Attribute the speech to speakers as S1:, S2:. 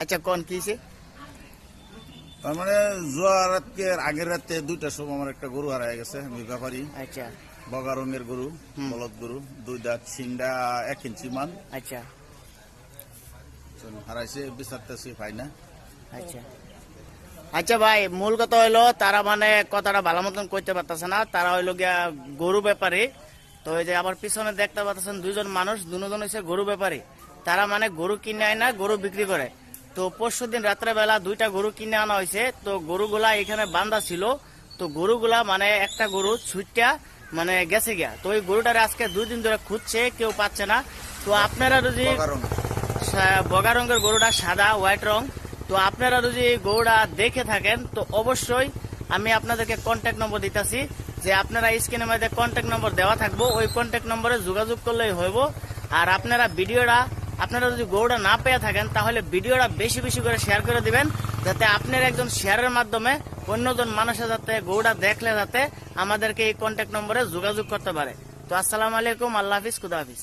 S1: আচ্ছা কোন কিছে?
S2: তার মানে জোয়া রাতের আগের রাতে 2টার সময় আমার একটা গরু হারায় গেছে। আমি ব্যাপারী,
S1: আচ্ছা
S2: বগা রঙের গরু, বলদ গরু, 2 দাঁত, সিংডা 1 ইঞ্চি মান
S1: আচ্ছা
S2: হারাইছে, বিচারতেছি পাই না।
S1: আচ্ছা আচ্ছা ভাই, মূল কথা হইলো তারা মানে কথাটা ভালো মতন কইতে পারতেছে না। তারা হইলো গিয়া গরু ব্যাপারী। তো এই যে আবার পিছনে দেখতে পাচ্ছেন 2জন মানুষ, দুজন হইছে গরু ব্যাপারী। তারা মানে গরু কিনে আয় না, গরু বিক্রি করে। তো পরশুদিন রাত্রেবেলা 2টা গরু কিনে আনা হয়েছে। তো গরুগুলা এখানে বান্ধা ছিল। তো গরুগুলা মানে একটা গরু ছুটটা মানে গেছে গিয়া। তো ওই গরুটারে আজকে 2 দিন ধরে খুঁজছে, কেউ পাচ্ছে না। তো আপনারা যদি
S2: বগা রং।
S1: বগা রঙের গরুটা সাদা হোয়াইট রং, তো আপনারা যদি এই গরুটা দেখে থাকেন তো অবশ্যই আমি আপনাদেরকে কন্ট্যাক্ট নম্বর দিতেছি, যে আপনারা স্ক্রিনের মধ্যে কন্ট্যাক্ট নম্বর দেওয়া থাকবো, ওই কন্ট্যাক্ট নম্বরে যোগাযোগ করলেই হইব। আর আপনারা যদি গরুটা না পেয়ে থাকেন তাহলে ভিডিওটা বেশি বেশি করে শেয়ার করে দিবেন, যাতে আপনার একজন শেয়ারের মাধ্যমে অন্যজন মানুষের যাতে গরুটা দেখলে যাতে আমাদেরকে এই কন্ট্যাক্ট নম্বরে যোগাযোগ করতে পারে। তো আসসালামু আলাইকুম, আল্লাহ হাফিজ, খুদা হাফিজ।